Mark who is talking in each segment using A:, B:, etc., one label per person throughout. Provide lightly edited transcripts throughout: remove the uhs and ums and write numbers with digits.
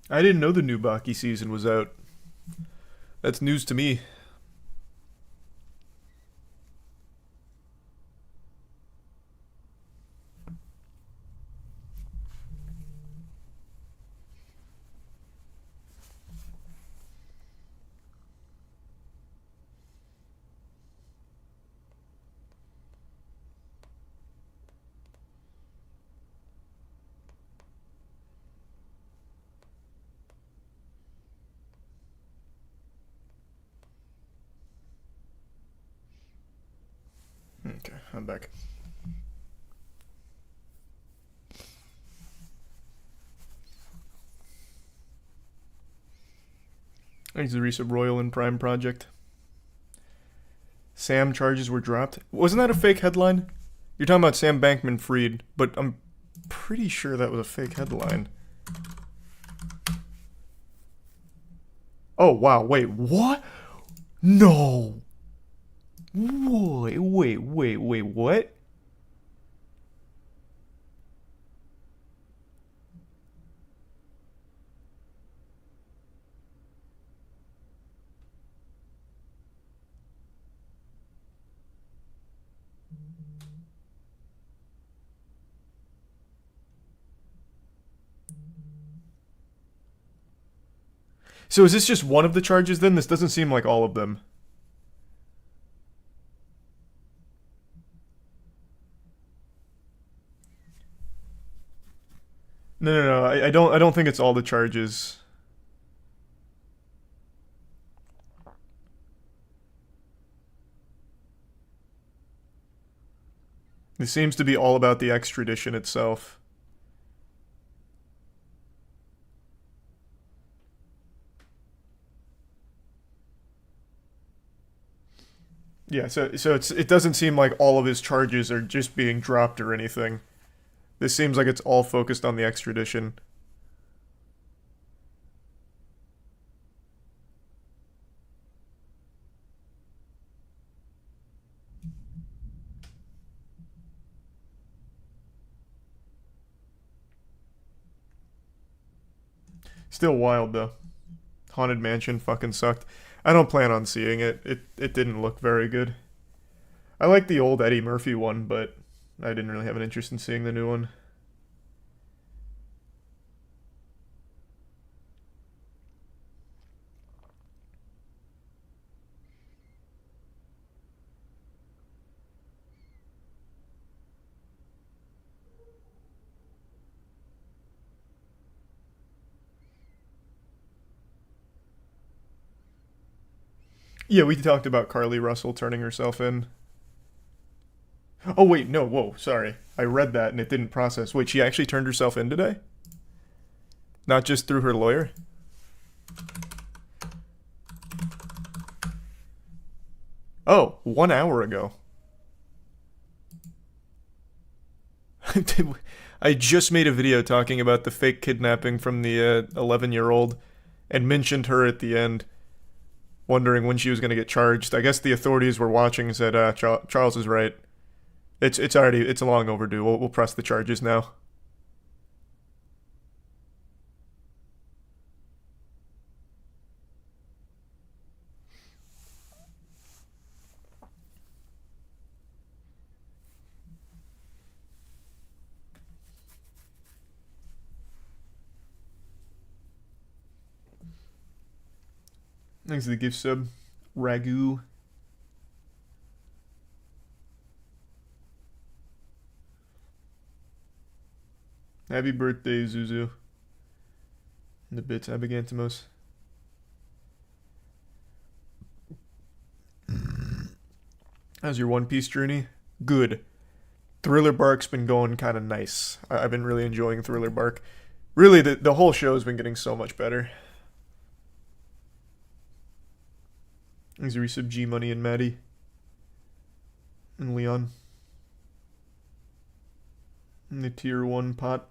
A: I didn't know the new Baki season was out. That's news to me. Okay, I'm back. Thanks to the recent Royal and Prime project. Sam charges were dropped. Wasn't that a fake headline? You're talking about Sam Bankman Fried, but I'm pretty sure that was a fake headline. Oh, wow, wait, what? No. Wait, what? So is this just one of the charges then? This doesn't seem like all of them. No. I don't think it's all the charges. This seems to be all about the extradition itself. Yeah, so it doesn't seem like all of his charges are just being dropped or anything. This seems like it's all focused on the extradition. Still wild though. Haunted Mansion fucking sucked. I don't plan on seeing it. It didn't look very good. I like the old Eddie Murphy one, but I didn't really have an interest in seeing the new one. Yeah, we talked about Carly Russell turning herself in. Oh wait, no, whoa, sorry. I read that and it didn't process. Wait, she actually turned herself in today? Not just through her lawyer? Oh, 1 hour ago. I just made a video talking about the fake kidnapping from the 11-year-old and mentioned her at the end, wondering when she was going to get charged. I guess the authorities were watching and said, Charles is right. It's long overdue. We'll press the charges now. Thanks for the gift sub. Ragu. Happy birthday, Zuzu. And the bits, Abigantimos. How's your One Piece journey? Good. Thriller Bark's been going kind of nice. I've been really enjoying Thriller Bark. Really, the whole show's been getting so much better. Thanks for resub G Money and Maddie. And Leon. And the tier 1 pot.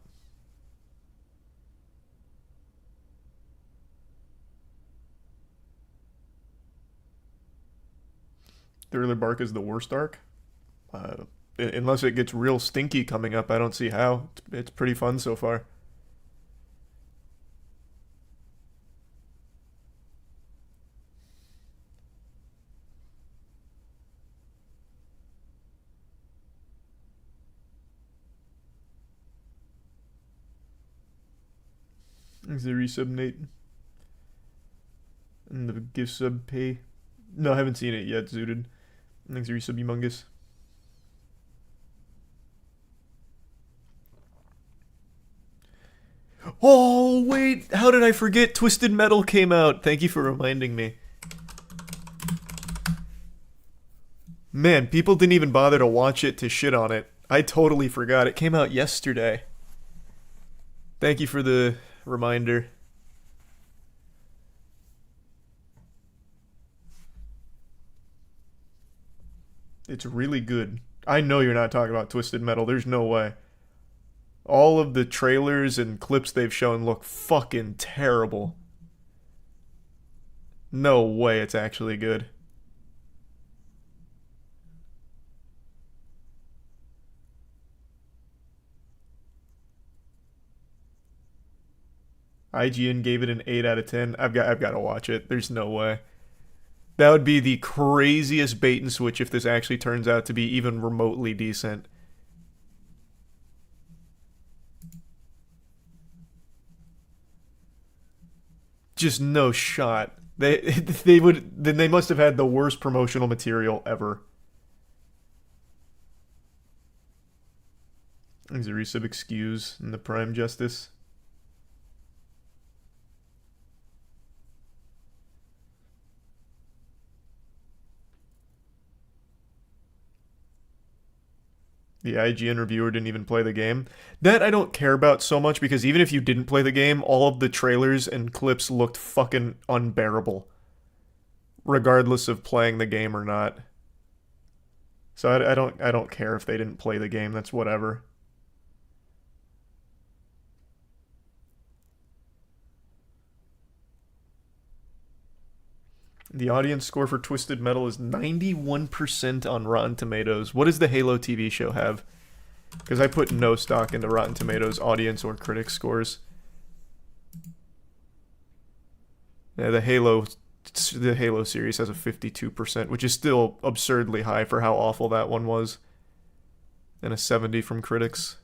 A: Thriller Bark is the worst arc. Unless it gets real stinky coming up, I don't see how. It's pretty fun so far. Thanks for the resub, Nate. And the gift sub pay. No, I haven't seen it yet, Zooted. Thanks for the resub, Humongous. Oh, wait. How did I forget Twisted Metal came out? Thank you for reminding me. Man, people didn't even bother to watch it to shit on it. I totally forgot. It came out yesterday. Thank you for the reminder. It's really good. I know you're not talking about Twisted Metal. There's no way. All of the trailers and clips they've shown look fucking terrible. No way it's actually good. IGN gave it an 8 out of 10. I've got to watch it. There's no way. That would be the craziest bait and switch if this actually turns out to be even remotely decent. Just no shot. They must have had the worst promotional material ever. There's a resub excuse in the Prime Justice. The IGN reviewer didn't even play the game. That I don't care about so much because even if you didn't play the game, all of the trailers and clips looked fucking unbearable. Regardless of playing the game or not. So I don't care if they didn't play the game, that's whatever. The audience score for Twisted Metal is 91% on Rotten Tomatoes. What does the Halo TV show have? Because I put no stock into Rotten Tomatoes audience or critic scores. Yeah, the Halo series has a 52%, which is still absurdly high for how awful that one was. And a 70 from critics.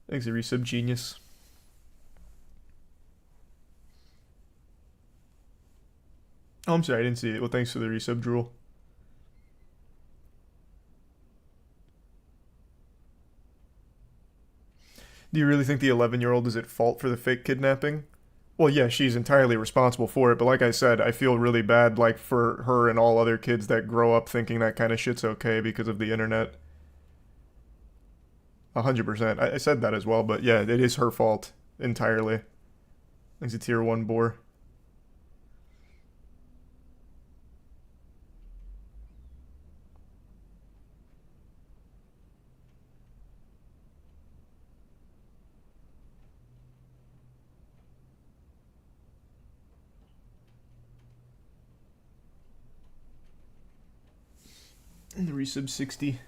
A: Thanks, a resub genius. Oh, I'm sorry, I didn't see it. Well, thanks for the resub, Drool. Do you really think the 11-year-old is at fault for the fake kidnapping? Well, yeah, she's entirely responsible for it, but like I said, I feel really bad, like, for her and all other kids that grow up thinking that kind of shit's okay because of the internet. 100%. I said that as well, but yeah, it is her fault. Entirely. Thanks a tier 1 boar. And the resub 60.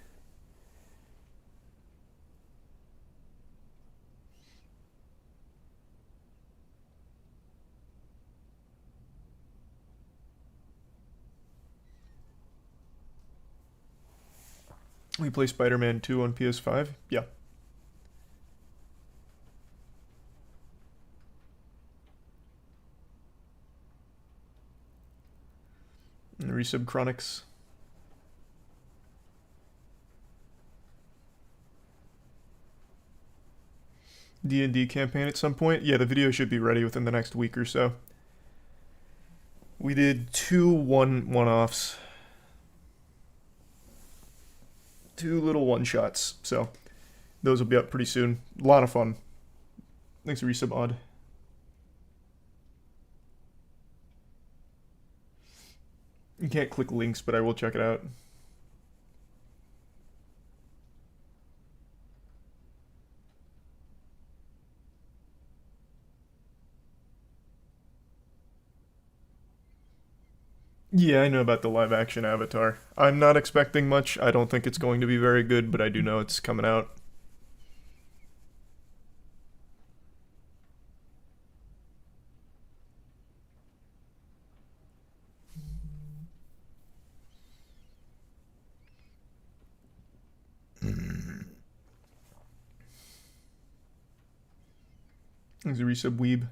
A: We play Spider-Man 2 on PS5? Yeah. And the resub Chronics. D&D campaign at some point? Yeah, the video should be ready within the next week or so. We did two one-offs. 2 little one-shots, so those will be up pretty soon. A lot of fun. Thanks for resub, Odd. You can't click links, but I will check it out. Yeah, I know about the live action Avatar. I'm not expecting much. I don't think it's going to be very good, but I do know it's coming out. There's a resub weeb.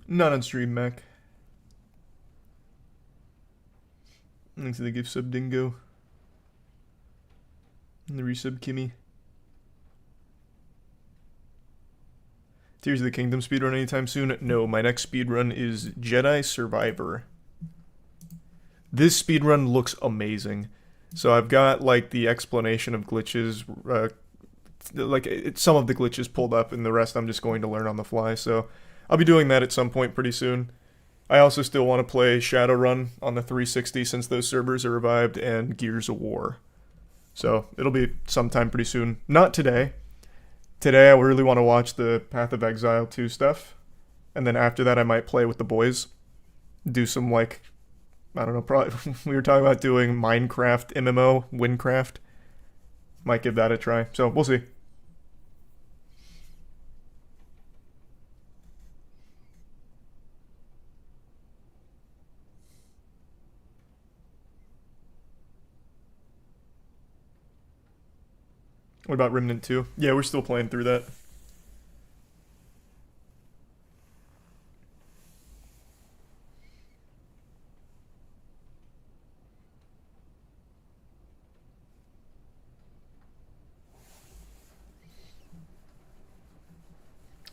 A: Not on stream, Mac. Thanks to the gift sub Dingo. And the resub Kimmy. Tears of the Kingdom speedrun anytime soon? No, my next speedrun is Jedi Survivor. This speedrun looks amazing. So I've got like the explanation of glitches, some of the glitches pulled up, and the rest I'm just going to learn on the fly. So I'll be doing that at some point pretty soon. I also still want to play Shadowrun on the 360 since those servers are revived, and Gears of War. So it'll be sometime pretty soon. Not today. Today I really want to watch the Path of Exile 2 stuff. And then after that I might play with the boys. Do some like, I don't know, probably we were talking about doing Minecraft MMO, Windcraft. Might give that a try. So we'll see. What about Remnant 2? Yeah, we're still playing through that.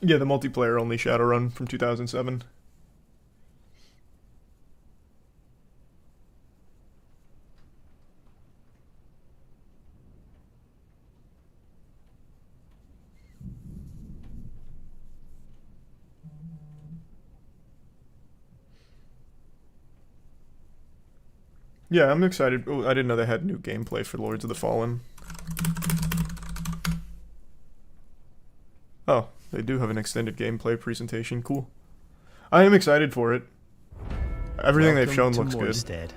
A: Yeah, the multiplayer only Shadowrun from 2007. Yeah, I'm excited. Oh, I didn't know they had new gameplay for Lords of the Fallen. Oh, they do have an extended gameplay presentation. Cool. I am excited for it. Everything they've shown looks good.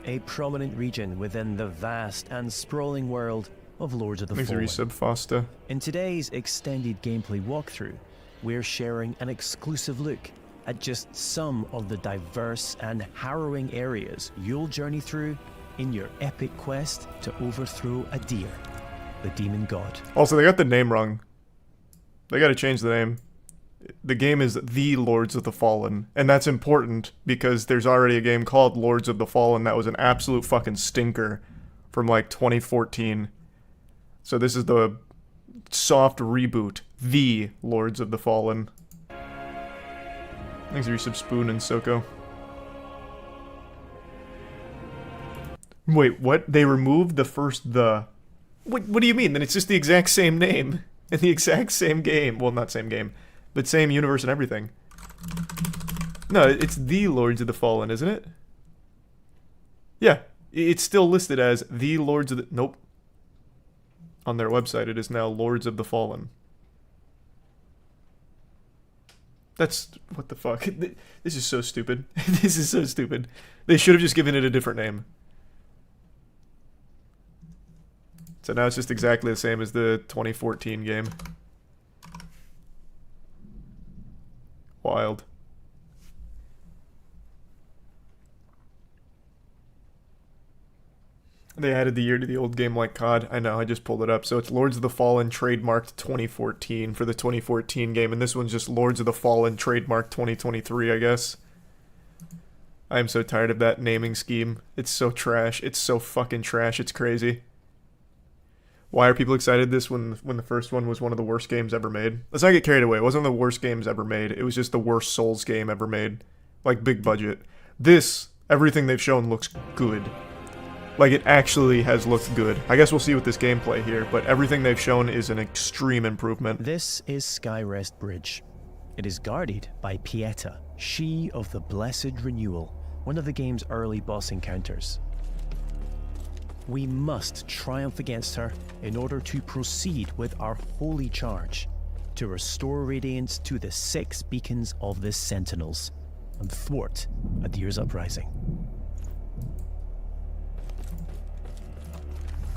B: A prominent region within the vast and sprawling world of Lords of the Fallen.
A: Resub Fosta.
B: In today's extended gameplay walkthrough, we're sharing an exclusive look at just some of the diverse and harrowing areas you'll journey through in your epic quest to overthrow Adir, the demon god.
A: Also, they got the name wrong. They gotta change the name. The game is The Lords of the Fallen, and that's important because there's already a game called Lords of the Fallen that was an absolute fucking stinker from like 2014. So this is the soft reboot, The Lords of the Fallen. Thanks for your Spoon and Soko. Wait, what? They removed the first the... What do you mean? Then it's just the exact same name in the exact same game. Well, not same game, but same universe and everything. No, it's The Lords of the Fallen, isn't it? Yeah, it's still listed as The Lords of the... Nope. On their website, it is now Lords of the Fallen. That's... What the fuck? This is so stupid. This is so stupid. They should have just given it a different name. So now it's just exactly the same as the 2014 game. Wild. They added the year to the old game like COD. I know, I just pulled it up. So it's Lords of the Fallen trademarked 2014 for the 2014 game. And this one's just Lords of the Fallen trademarked 2023, I guess. I am so tired of that naming scheme. It's so trash. It's so fucking trash. It's crazy. Why are people excited this when the first one was one of the worst games ever made? Let's not get carried away. It wasn't the worst games ever made. It was just the worst Souls game ever made. Like, big budget. This, everything they've shown looks good. Like, it actually has looked good. I guess we'll see with this gameplay here, but everything they've shown is an extreme improvement.
B: This is Skyrest Bridge. It is guarded by Pieta, she of the Blessed Renewal, one of the game's early boss encounters. We must triumph against her in order to proceed with our holy charge to restore radiance to the 6 beacons of the Sentinels and thwart Adir's uprising.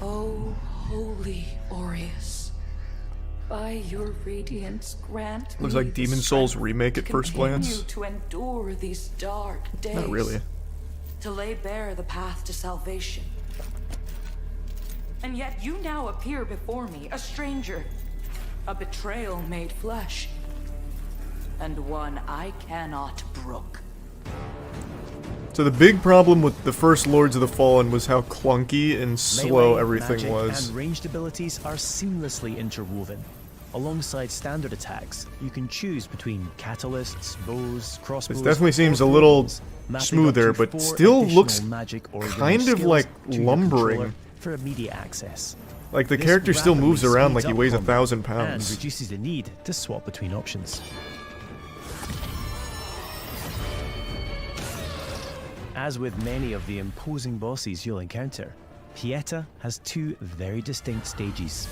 C: O holy Aureus, by your radiance grant
A: Looks
C: me
A: like
C: the
A: Demon Souls
C: strength
A: remake at
C: to
A: first glance.
C: continue to endure these dark days.
A: Not really.
C: To lay bare the path to salvation. And yet you now appear before me, a stranger. A betrayal made flesh. And one I cannot brook.
A: So the big problem with the first Lords of the Fallen was how clunky and slow
B: Melee,
A: everything
B: magic,
A: was.
B: and ranged abilities are seamlessly interwoven. Alongside standard attacks, you can choose between catalysts, bows, crossbows.
A: This definitely seems
B: or
A: a little
B: throwables, mapping
A: smoother,
B: up to
A: but
B: 4
A: still
B: additional
A: looks
B: magic or
A: kind
B: skills
A: of like
B: to your
A: lumbering.
B: controller for immediate access.
A: Like the
B: This
A: character still
B: rapidly
A: moves around
B: speeds
A: like he
B: up
A: weighs
B: combat
A: 1,000
B: and
A: pounds.
B: reduces the need to swap between options. As with many of the imposing bosses you'll encounter, Pieta has 2 very distinct stages.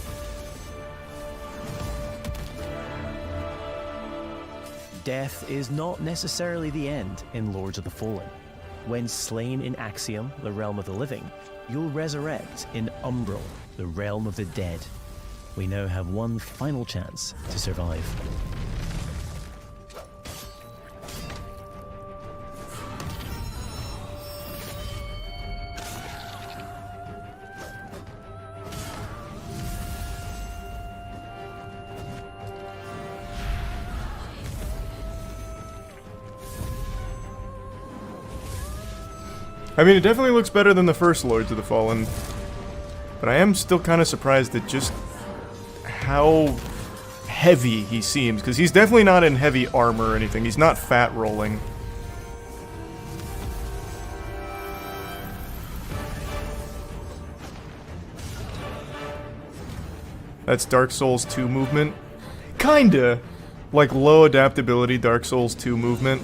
B: Death is not necessarily the end in Lords of the Fallen. When slain in Axiom, the realm of the living, you'll resurrect in Umbral, the realm of the dead. We now have one final chance to survive.
A: I mean, it definitely looks better than the first Lords of the Fallen. But I am still kind of surprised at just how heavy he seems, because he's definitely not in heavy armor or anything. He's not fat rolling. That's Dark Souls 2 movement. Kinda. Like low adaptability Dark Souls 2 movement.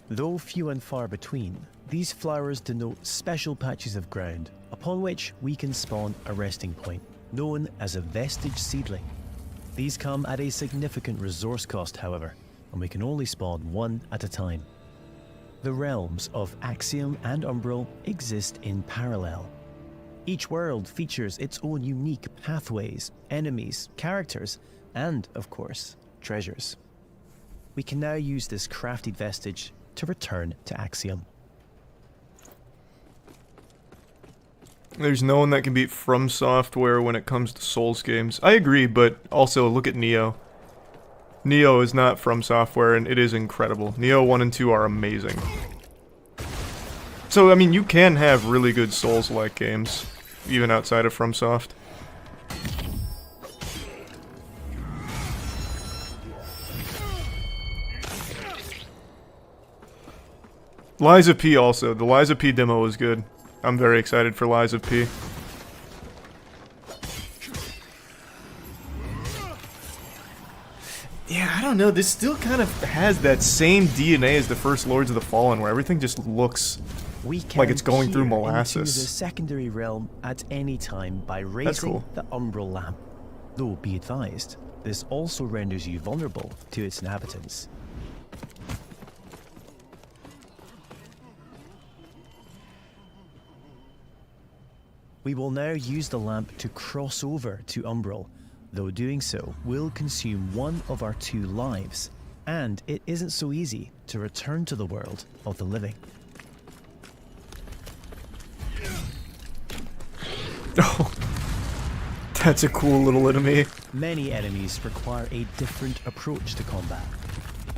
B: Though few and far between, these flowers denote special patches of ground upon which we can spawn a resting point, known as a vestige seedling. These come at a significant resource cost, however, and we can only spawn one at a time. The realms of Axiom and Umbral exist in parallel. Each world features its own unique pathways, enemies, characters, and, of course, treasures. We can now use this crafted vestige to return to Axiom.
A: There's no one that can beat From Software when it comes to Souls games. I agree, but also look at Nioh. Nioh is not From Software, and it is incredible. Nioh 1 and 2 are amazing. So, I mean, you can have really good Souls-like games, even outside of FromSoft. Lies of P also. The Lies of P demo was good. I'm very excited for Lies of P. Yeah, I don't know. This still kind of has that same DNA as the first Lords of the Fallen, where everything just looks
B: We can
A: like it's going through
B: peer into
A: molasses.
B: the secondary realm at any time by
A: That's
B: raising
A: cool.
B: the Umbral lamp. Though be advised, this also renders you vulnerable to its inhabitants. We will now use the lamp to cross over to Umbral, though doing so will consume one of our 2 lives, and it isn't so easy to return to the world of the living.
A: Oh, that's a cool little enemy.
B: Many enemies require a different approach to combat.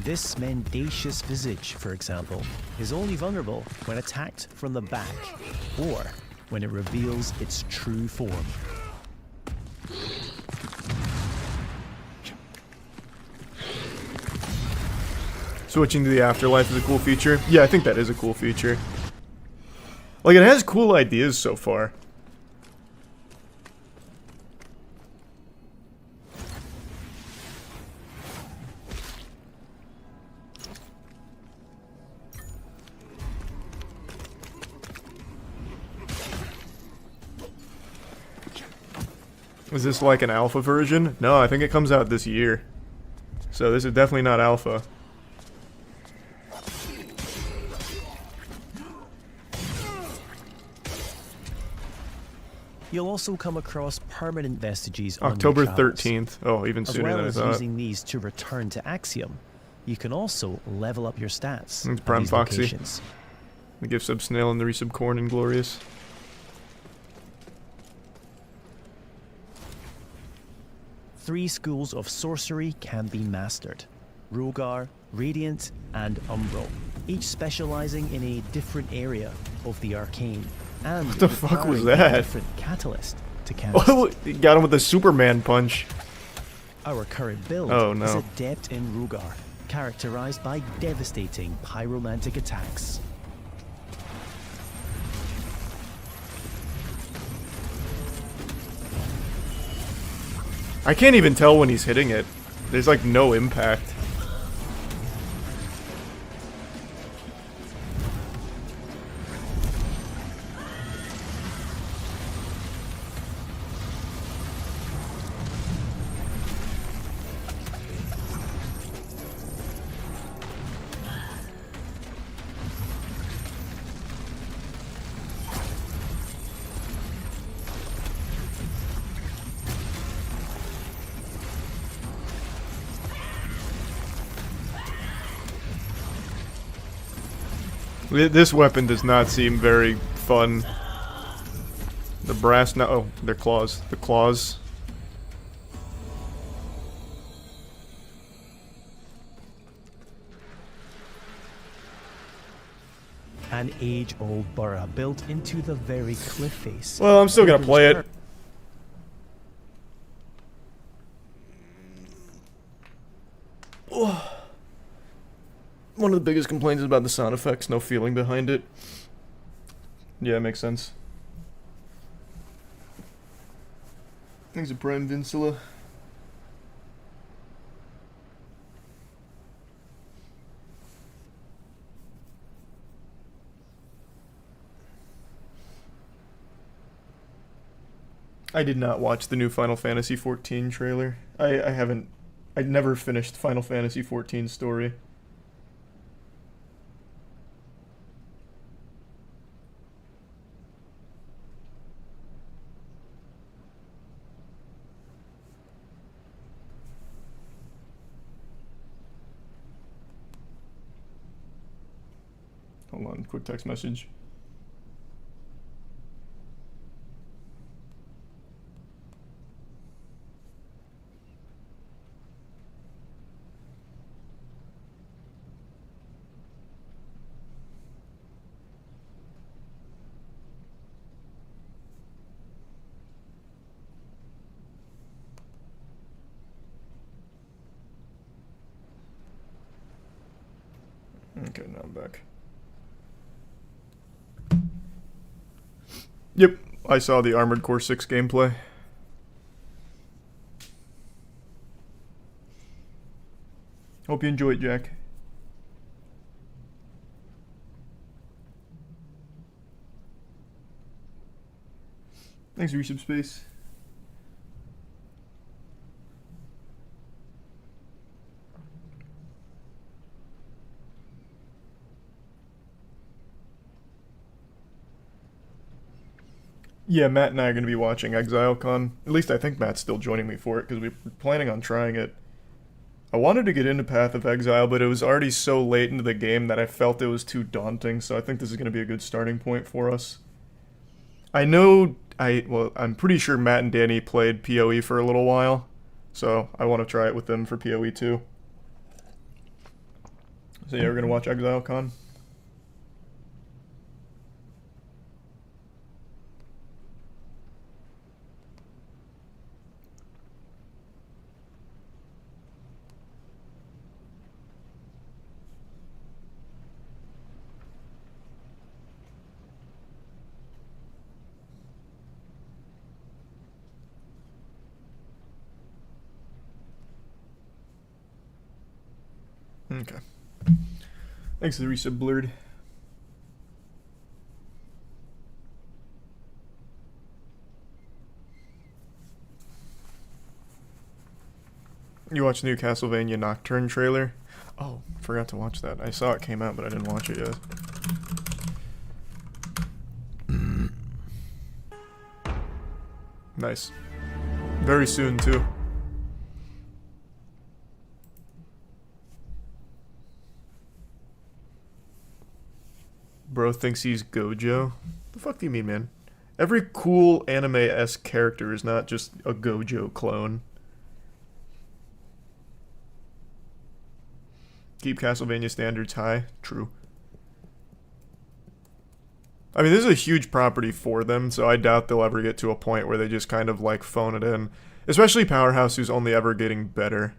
B: This mendacious visage, for example, is only vulnerable when attacked from the back, or when it reveals its true form.
A: Switching to the Afterlife is a cool feature. Yeah, I think that is a cool feature. Like, it has cool ideas so far. Is this like an alpha version? No, I think it comes out this year. So this is definitely not alpha.
B: You'll also come across permanent vestiges on your
A: October
B: travels.
A: 13th. Oh, even
B: As
A: sooner
B: well
A: than I
B: as
A: thought.
B: using these to return to Axiom, you can also level up your stats
A: It's
B: at
A: Prime
B: these
A: Foxy.
B: locations.
A: The gift sub snail and the resub corn and glorious.
B: 3 schools of sorcery can be mastered: Rogar, Radiant, and Umbral, each specializing in a different area of the arcane. And
A: what the fuck was
B: requiring a
A: that?
B: different catalyst to cast.
A: Oh, he got him with the Superman punch.
B: Our current build
A: Oh, no.
B: is adept in Rogar, characterized by devastating pyromantic attacks.
A: I can't even tell when he's hitting it. There's like no impact. This weapon does not seem very fun. The brass no- oh, their claws. The claws.
B: An age-old borough built into the very cliff face.
A: Well, I'm still gonna play it. One of the biggest complaints is about the sound effects, no feeling behind it. Yeah, it makes sense. Thanks to Prime Vincula. I did not watch the new Final Fantasy XIV trailer. I haven't. I never finished Final Fantasy XIV story. Hold on, quick text message. Okay, now I'm back. Yep, I saw the Armored Core 6 gameplay. Hope you enjoy it, Jack. Thanks, Resub Space. Yeah, Matt and I are going to be watching ExileCon. At least I think Matt's still joining me for it, because we were planning on trying it. I wanted to get into Path of Exile, but it was already so late into the game that I felt it was too daunting, so I think this is going to be a good starting point for us. I'm pretty sure Matt and Danny played PoE for a little while, so I want to try it with them for PoE too. So yeah, we're going to watch ExileCon. Okay. Thanks to the resub blurred. You watched the new Castlevania Nocturne trailer? Oh, forgot to watch that. I saw it came out, but I didn't watch it yet. Nice. Very soon, too. Bro thinks he's Gojo. The fuck do you mean, man? Every cool anime-esque character is not just a Gojo clone. Keep Castlevania standards high. True. I mean, this is a huge property for them, so I doubt they'll ever get to a point where they just kind of like phone it in. Especially Powerhouse, who's only ever getting better.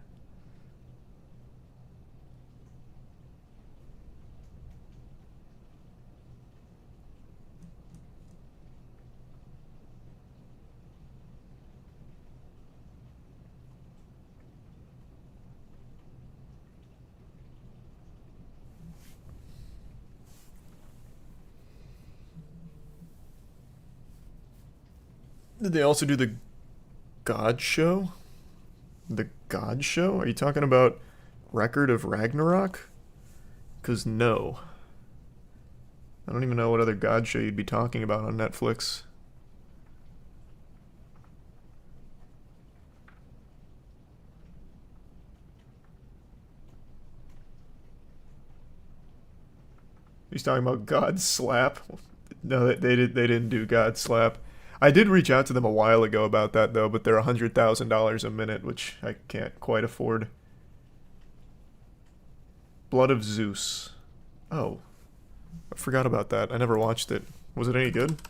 A: Did they also do the God Show? The God Show? Are you talking about Record of Ragnarok? Because no. I don't even know what other God Show you'd be talking about on Netflix. He's talking about God Slap. No, they didn't do God Slap. I did reach out to them a while ago about that, though, but they're $100,000 a minute, which I can't quite afford. Blood of Zeus. Oh. I forgot about that. I never watched it. Was it any good?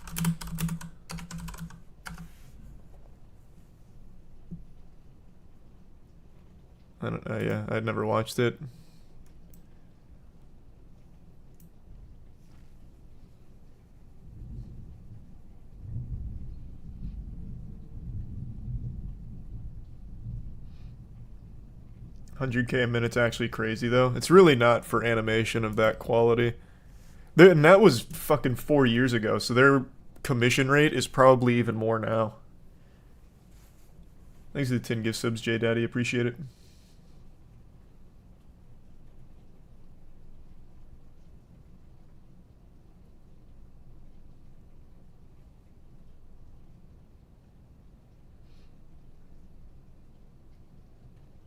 A: Yeah, I'd never watched it. $100K a minute's actually crazy, though. It's really not for animation of that quality. And that was fucking 4 years ago, so their commission rate is probably even more now. Thanks for the 10 gift subs, J Daddy. Appreciate it.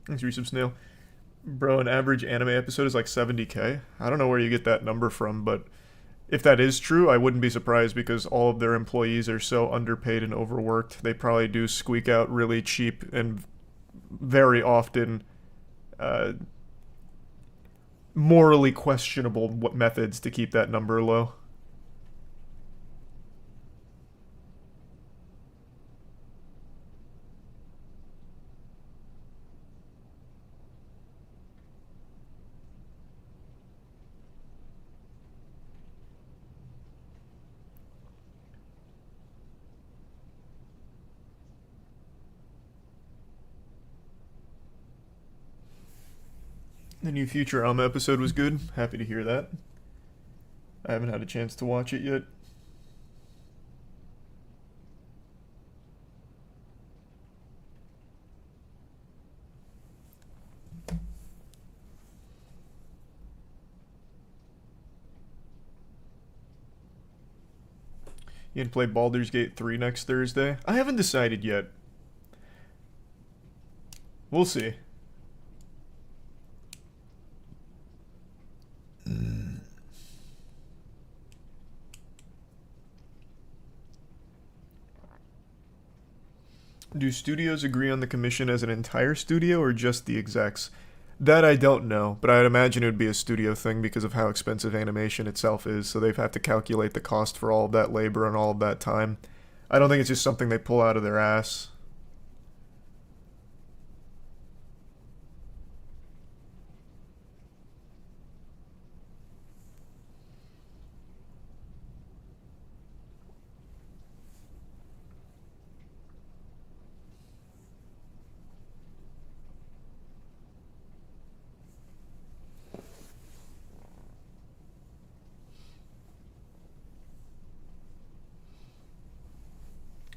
A: Thanks for your Snail. Bro, an average anime episode is like 70K. I don't know where you get that number from, but if that is true, I wouldn't be surprised because all of their employees are so underpaid and overworked. They probably do squeak out really cheap and very often morally questionable methods to keep that number low. The new Futurama episode was good. Happy to hear that. I haven't had a chance to watch it yet. You gonna play Baldur's Gate 3 next Thursday? I haven't decided yet. We'll see. Do studios agree on the commission as an entire studio or just the execs? That I don't know, but I'd imagine it would be a studio thing because of how expensive animation itself is, so they'd have to calculate the cost for all of that labor and all of that time. I don't think it's just something they pull out of their ass.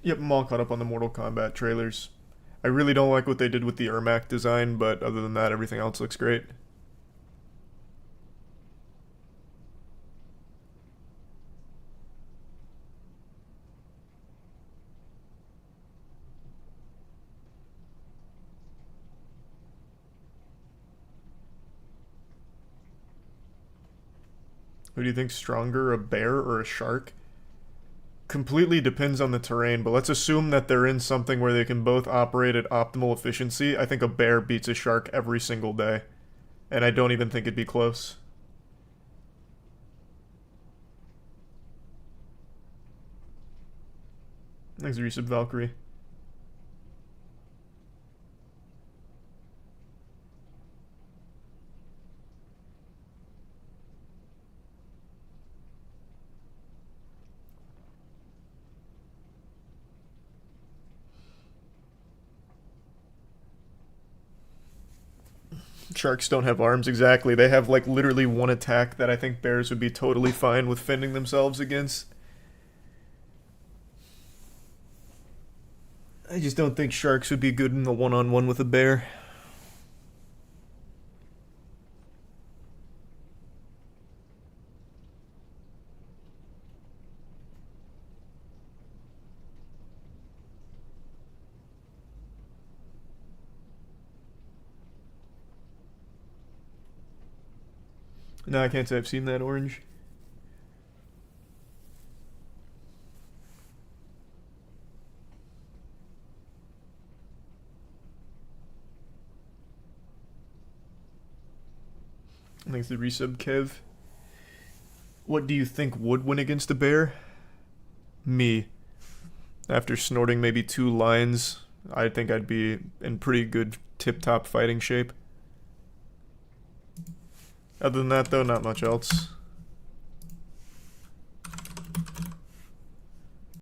A: Yep, I'm all caught up on the Mortal Kombat trailers. I really don't like what they did with the Ermac design, but other than that, everything else looks great. Who do you think's stronger, a bear or a shark? Completely depends on the terrain, but let's assume that they're in something where they can both operate at optimal efficiency. I think a bear beats a shark every single day. And I don't even think it'd be close. Thanks, Resub Valkyrie. Sharks don't have arms, exactly. They have, like, literally one attack that I think bears would be totally fine with fending themselves against. I just don't think sharks would be good in the one-on-one with a bear. No, I can't say I've seen that orange. Thanks to resub Kev. What do you think would win against a bear? Me. After snorting maybe 2 lines, I think I'd be in pretty good tip-top fighting shape. Other than that, though, not much else.